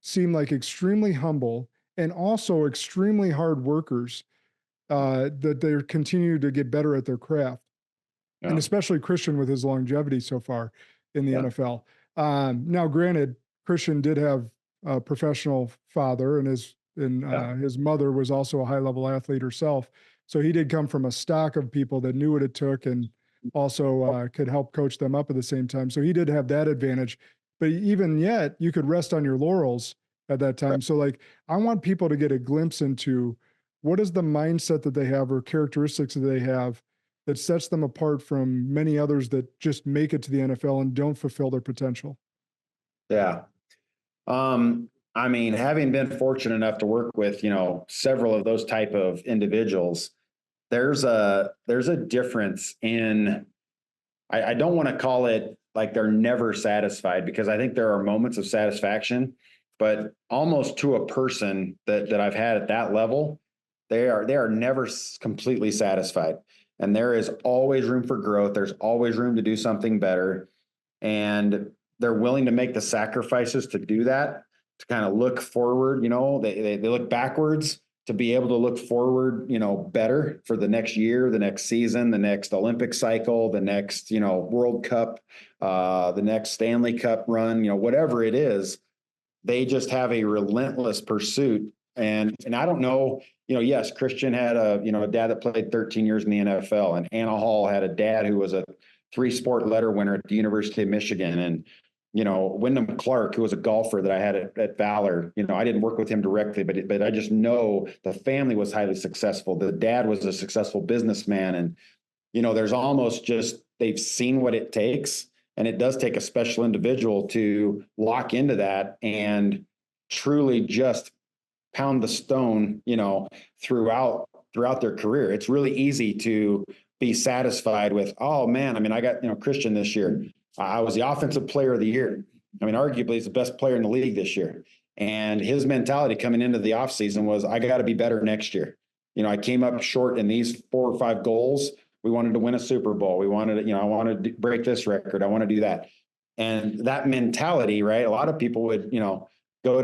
seem like extremely humble and also extremely hard workers, that they continue to get better at their craft. Yeah. And especially Christian with his longevity so far in the Yeah. NFL. Now, granted, Christian did have a professional father, and his mother was also a high-level athlete herself. So he did come from a stock of people that knew what it took and also could help coach them up at the same time. So he did have that advantage. But even yet, you could rest on your laurels at that time. So, like, I want people to get a glimpse into what is the mindset that they have or characteristics that they have that sets them apart from many others that just make it to the NFL and don't fulfill their potential. Yeah. I mean, having been fortunate enough to work with, several of those type of individuals, there's a difference in, I don't want to call it like they're never satisfied, because I think there are moments of satisfaction, but almost to a person that I've had at that level, they are never completely satisfied. And there is always room for growth. There's always room to do something better. And they're willing to make the sacrifices to do that, to kind of look forward. They look backwards to be able to look forward, better for the next year, the next season, the next Olympic cycle, the next, World Cup, the next Stanley Cup run, whatever it is. They just have a relentless pursuit. And I don't know, yes, Christian had a dad that played 13 years in the NFL, and Anna Hall had a dad who was a 3-sport letter winner at the University of Michigan. And, Wyndham Clark, who was a golfer that I had at Valor, I didn't work with him directly, but I just know the family was highly successful. The dad was a successful businessman. And, there's almost just, they've seen what it takes. And it does take a special individual to lock into that and truly just pound the stone, throughout their career. It's really easy to be satisfied with, oh man, I mean, I got, Christian this year. I was the offensive player of the year. I mean, arguably he's the best player in the league this year. And his mentality coming into the offseason was, I got to be better next year. I came up short in these 4 or 5 goals. We wanted to win a Super Bowl. We wanted to, I wanted to break this record. I want to do that. And that mentality, right? A lot of people would, go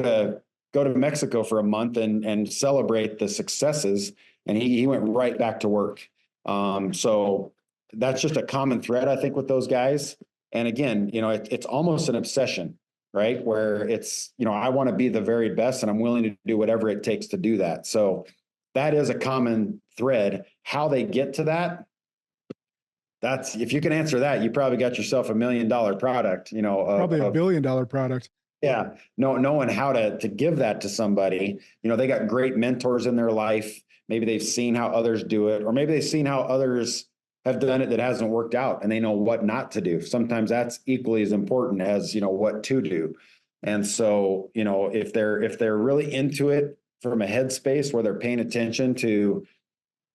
to Mexico for a month and celebrate the successes. And he went right back to work. So that's just a common thread, I think, with those guys. And again, it's almost an obsession, right? Where it's, I want to be the very best and I'm willing to do whatever it takes to do that. So that is a common thread. How they get to that, that's, if you can answer that, you probably got yourself $1 million product, probably $1 billion product. Yeah. Knowing how to give that to somebody, they got great mentors in their life. Maybe they've seen how others do it, or maybe they've seen how others have done it that hasn't worked out and they know what not to do. Sometimes that's equally as important as, what to do. And so, if they're really into it from a headspace where they're paying attention to,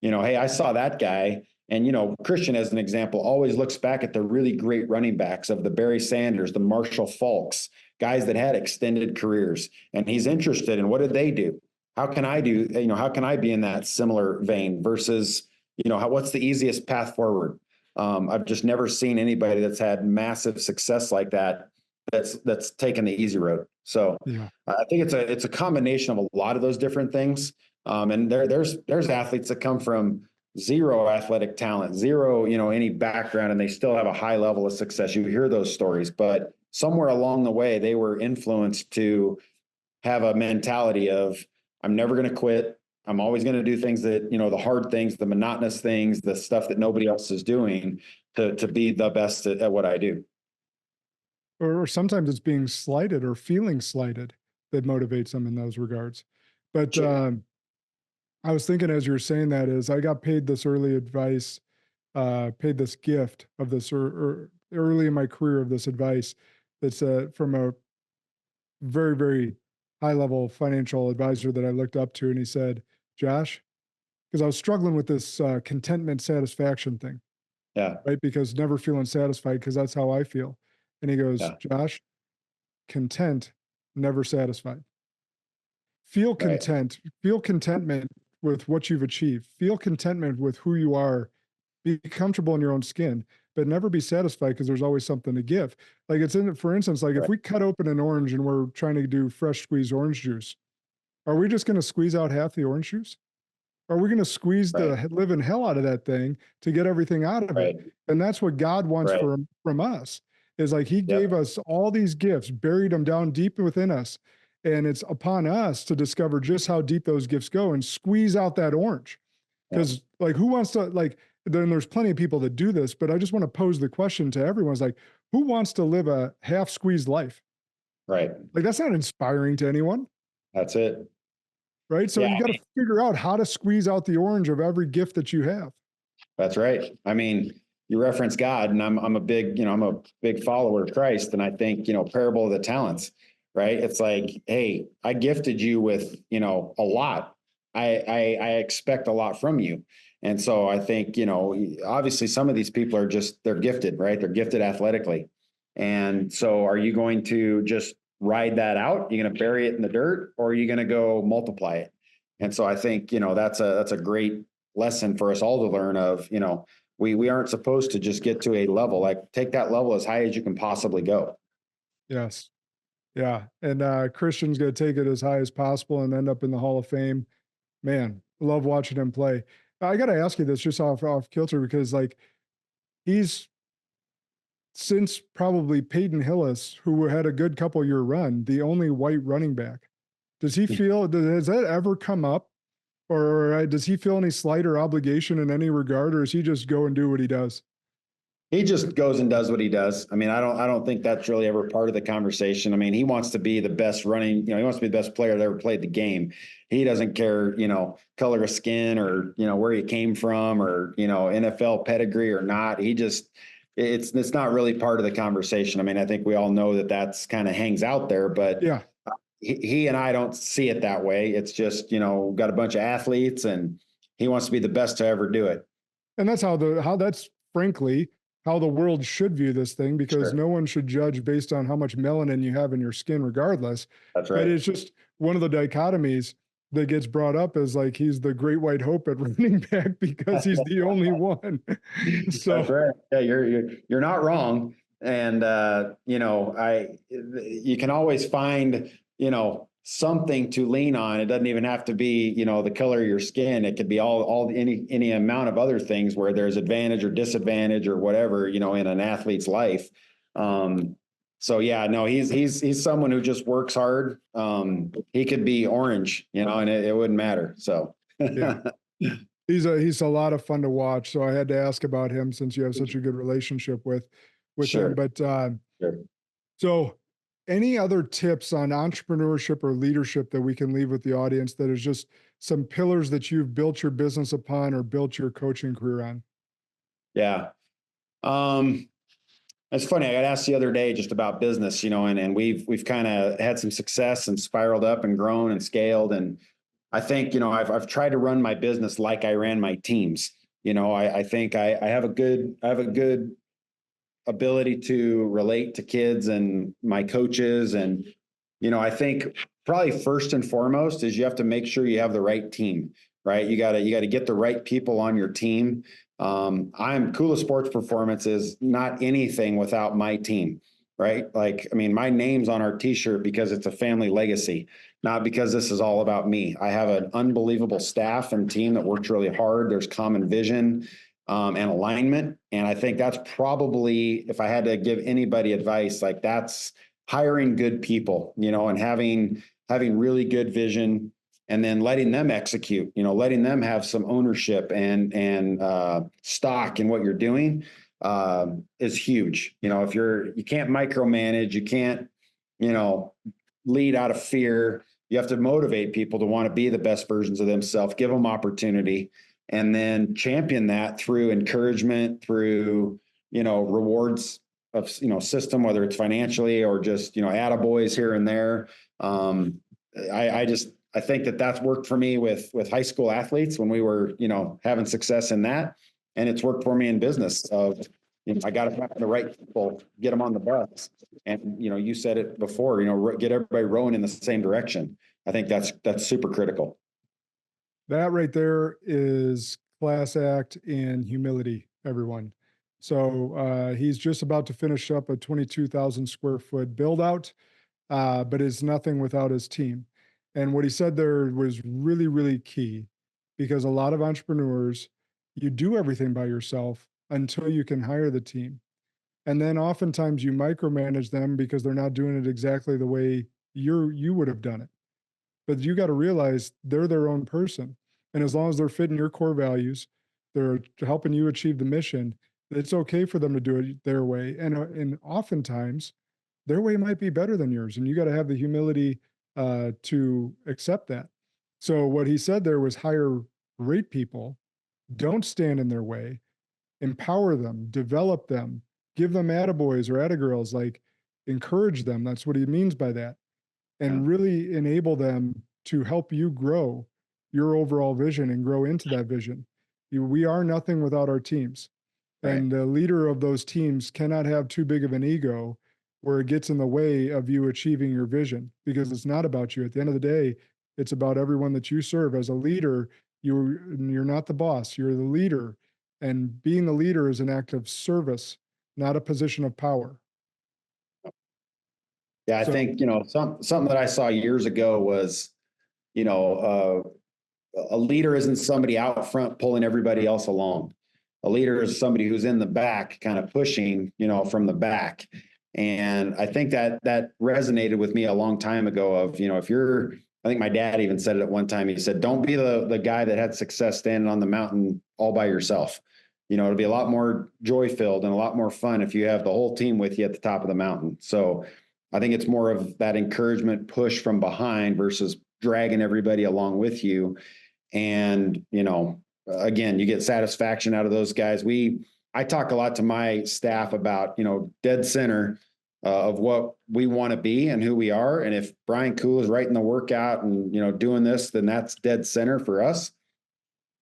hey, I saw that guy. And, Christian, as an example, always looks back at the really great running backs of the Barry Sanders, the Marshall Falks, guys that had extended careers. And he's interested in, what did they do? How can I do, how can I be in that similar vein versus, what's the easiest path forward? I've just never seen anybody that's had massive success like that, that's taken the easy road. So yeah. I think it's a combination of a lot of those different things. And there's athletes that come from zero athletic talent, zero, any background, and they still have a high level of success. You hear those stories, but somewhere along the way, they were influenced to have a mentality of, I'm never going to quit. I'm always going to do things that, the hard things, the monotonous things, the stuff that nobody else is doing to be the best at what I do. Or sometimes it's being slighted or feeling slighted that motivates them in those regards. But sure. I was thinking as you were saying that is I got paid this early advice, paid this gift of this or early in my career of this advice that's from a very, very high level financial advisor that I looked up to. And he said, Josh, because I was struggling with this contentment satisfaction thing. Yeah. Right. Because never feeling satisfied, because that's how I feel. And he goes, Josh, content, never satisfied. Feel content, feel contentment with what you've achieved. Feel contentment with who you are. Be comfortable in your own skin, but never be satisfied because there's always something to give. Like for instance, like if we cut open an orange and we're trying to do fresh squeezed orange juice, are we just going to squeeze out half the orange juice? Are we going to squeeze the living hell out of that thing to get everything out of it? And that's what God wants from us, is like he gave us all these gifts, buried them down deep within us. And it's upon us to discover just how deep those gifts go and squeeze out that orange. Because like, who wants to, like, then there's plenty of people that do this, but I just want to pose the question to everyone. It's like, who wants to live a half squeezed life? Right. Like, that's not inspiring to anyone. That's it. Right. So you got to figure out how to squeeze out the orange of every gift that you have. That's right. I mean, you reference God, and I'm a big, I'm a big follower of Christ. And I think, parable of the talents, right? It's like, hey, I gifted you with, a lot. I expect a lot from you. And so I think, obviously some of these people are they're gifted, right? They're gifted athletically. And so are you going to just ride that out? You're going to bury it in the dirt, or are you going to go multiply it? And so I think, that's a great lesson for us all to learn of, we aren't supposed to just get to a level, like take that level as high as you can possibly go. Yes. Yeah. And Christian's going to take it as high as possible and end up in the Hall of Fame. Man, love watching him play. I got to ask you this just off kilter, because like he's, since probably Peyton Hillis, who had a good couple year run, the only white running back. Does he feel, has that ever come up, or does he feel any slight or obligation in any regard, or does he just go and do what he does? He just goes and does what he does. I mean, I don't think that's really ever part of the conversation. I mean, he wants to be the best running, he wants to be the best player that ever played the game. He doesn't care, color of skin or, where he came from or, NFL pedigree or not. He just, it's not really part of the conversation. I mean, I think we all know that that's kind of hangs out there, but yeah, he and I don't see it that way. It's just, got a bunch of athletes and he wants to be the best to ever do it. And that's how that's frankly how the world should view this thing, because no one should judge based on how much melanin you have in your skin regardless. That's right. But it's just one of the dichotomies that gets brought up as like he's the great white hope at running back because he's the only one. So that's right. Yeah, you're not wrong. And you can always find, something to lean on. It doesn't even have to be, the color of your skin. It could be any amount of other things where there's advantage or disadvantage or whatever, in an athlete's life. So yeah, no, he's someone who just works hard. He could be orange, and it wouldn't matter. So yeah, he's a lot of fun to watch. So I had to ask about him since you have such a good relationship with him. But so any other tips on entrepreneurship or leadership that we can leave with the audience that is just some pillars that you've built your business upon or built your coaching career on? Yeah. It's funny. I got asked the other day just about business, and we've kind of had some success and spiraled up and grown and scaled. And I think, I've tried to run my business like I ran my teams. I think I have a good ability to relate to kids and my coaches. And, I think probably first and foremost is you have to make sure you have the right team, right? You got to get the right people on your team. Kula Sports Performance is not anything without my team, right? Like, I mean, my name's on our t-shirt because it's a family legacy, not because this is all about me. I have an unbelievable staff and team that works really hard. There's common vision, and alignment. And I think that's probably, if I had to give anybody advice, like that's hiring good people, and having really good vision, and then letting them execute, letting them have some ownership and stock in what you're doing, is huge. If you can't micromanage, you can't, lead out of fear. You have to motivate people to want to be the best versions of themselves, give them opportunity, and then champion that through encouragement, through, rewards of, system, whether it's financially or just, attaboys here and there. I think that's worked for me with high school athletes when we were, having success in that. And it's worked for me in business of, I got to find the right people, get them on the bus. And, you said it before, get everybody rowing in the same direction. I think that's super critical. That right there is class act and humility, everyone. So he's just about to finish up a 22,000 square foot build out, but it's nothing without his team. And what he said there was really, really key because a lot of entrepreneurs, you do everything by yourself until you can hire the team. And then oftentimes you micromanage them because they're not doing it exactly the way you would have done it. But you got to realize they're their own person. And as long as they're fitting your core values, they're helping you achieve the mission, it's okay for them to do it their way. And oftentimes their way might be better than yours. And you got to have the humility to accept that. So what he said there was hire great people, don't stand in their way, empower them, develop them, give them attaboys or attagirls, like encourage them. That's what he means by that. Yeah. And really enable them to help you grow your overall vision and grow into that vision. We are nothing without our teams. Right. And the leader of those teams cannot have too big of an ego where it gets in the way of you achieving your vision, because it's not about you. At the end of the day, it's about everyone that you serve. As a leader, you're not the boss, you're the leader. And being the leader is an act of service, not a position of power. Yeah, I So, think, something that I saw years ago was, a leader isn't somebody out front pulling everybody else along. A leader is somebody who's in the back, kind of pushing, from the back. And I think that resonated with me a long time ago of, I think my dad even said it at one time. He said, don't be the guy that had success standing on the mountain all by yourself. It'll be a lot more joy filled and a lot more fun if you have the whole team with you at the top of the mountain. So I think it's more of that encouragement push from behind versus dragging everybody along with you. And, again, you get satisfaction out of those guys. I talk a lot to my staff about, dead center of what we want to be and who we are. And if Brian Kula is writing the workout and, doing this, then that's dead center for us.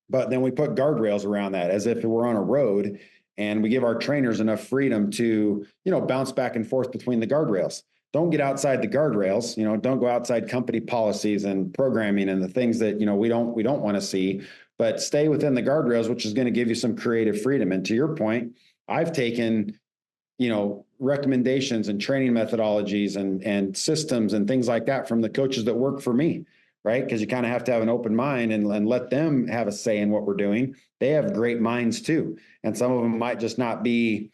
But then we put guardrails around that as if we're on a road, and we give our trainers enough freedom to, bounce back and forth between the guardrails. Don't get outside the guardrails, don't go outside company policies and programming and the things that, we don't want to see, but stay within the guardrails, which is going to give you some creative freedom. And to your point, I've taken, recommendations and training methodologies and systems and things like that from the coaches that work for me, right? Because you kind of have to have an open mind and let them have a say in what we're doing. They have great minds too. And some of them might just not be,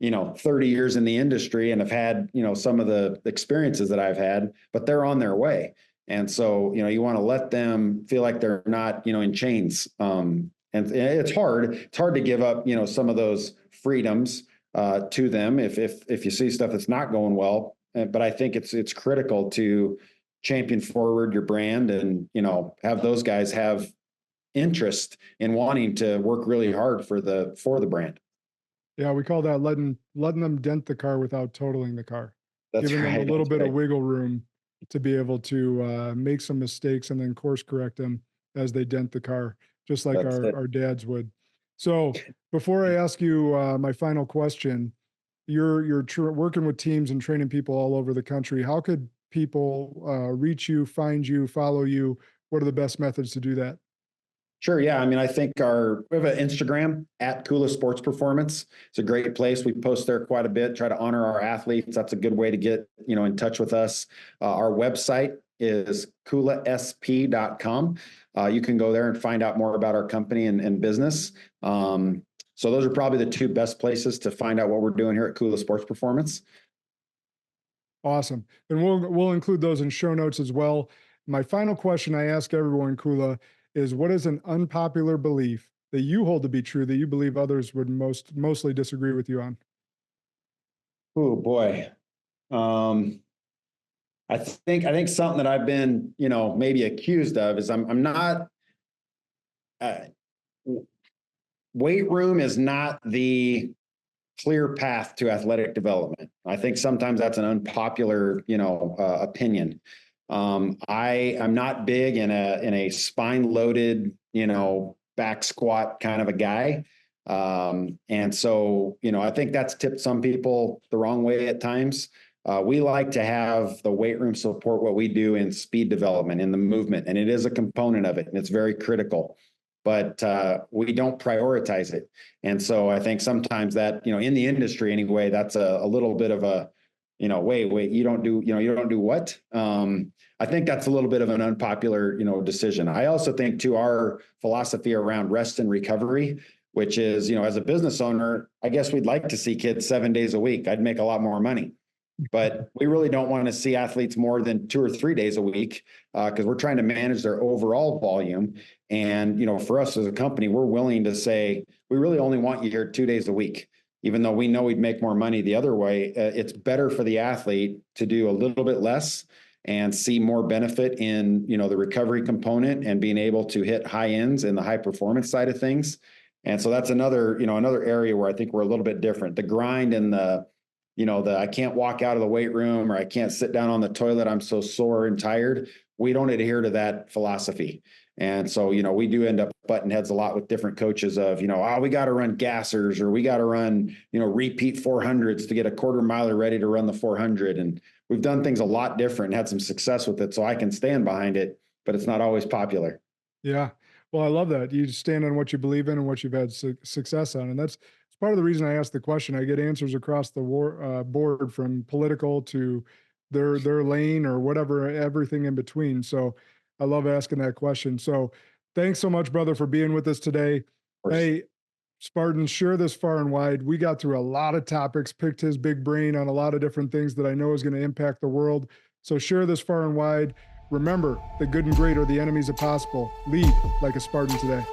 30 years in the industry and have had, some of the experiences that I've had, but they're on their way. And so, you want to let them feel like they're not, in chains. And it's hard to give up, some of those freedoms to them if you see stuff that's not going well. But I think it's critical to champion forward your brand and, have those guys have interest in wanting to work really hard for the brand. yeah, we call that letting them dent the car without totaling the car. That's giving right. them a little That's bit right. of wiggle room to be able to make some mistakes and then course correct them as they dent the car, just like That's it. our dads would. So before I ask you my final question, you're working with teams and training people all over the country. How could people reach you, find you, follow you? What are the best methods to do that? Sure. Yeah. I mean, I think we have an Instagram at Kula Sports Performance. It's a great place. We post there quite a bit, try to honor our athletes. That's a good way to get, in touch with us. Our website is kulasp.com. You can go there and find out more about our company and business. So those are probably the two best places to find out what we're doing here at Kula Sports Performance. Awesome. And we'll include those in show notes as well. My final question I ask everyone, Kula, is what is an unpopular belief that you hold to be true that you believe others would mostly disagree with you on? Oh boy. I think something that I've been, maybe accused of is I'm not, weight room is not the clear path to athletic development. I think sometimes that's an unpopular, opinion. I'm not big in a spine loaded, back squat kind of a guy. And so, I think that's tipped some people the wrong way at times. We like to have the weight room support what we do in speed development, in the movement, and it is a component of it, and it's very critical. But we don't prioritize it. And so I think sometimes that, in the industry anyway, that's a little bit of a, wait, you don't do what? I think that's a little bit of an unpopular, decision. I also think too, our philosophy around rest and recovery, which is, as a business owner, I guess we'd like to see kids 7 days a week. I'd make a lot more money. But we really don't want to see athletes more than 2 or 3 days a week because we're trying to manage their overall volume. And, for us as a company, we're willing to say, we really only want you here 2 days a week, even though we know we'd make more money the other way. It's better for the athlete to do a little bit less and see more benefit in, the recovery component and being able to hit high ends in the high performance side of things. And so that's another area where I think we're a little bit different. The grind and the I can't walk out of the weight room or I can't sit down on the toilet, I'm so sore and tired. We don't adhere to that philosophy. And so, we do end up butting heads a lot with different coaches of, we got to run gassers or we got to run, repeat 400s to get a quarter miler ready to run the 400. And we've done things a lot different and had some success with it. So I can stand behind it, but it's not always popular. Yeah. Well, I love that. You stand on what you believe in and what you've had success on. And that's part of the reason I asked the question. I get answers across the board from political to their lane or whatever, everything in between. So I love asking that question. So thanks so much, brother, for being with us today. Hey, Spartan, share this far and wide. We got through a lot of topics, picked his big brain on a lot of different things that I know is going to impact the world. So share this far and wide. Remember, the good and great are the enemies of possible. Lead like a Spartan today.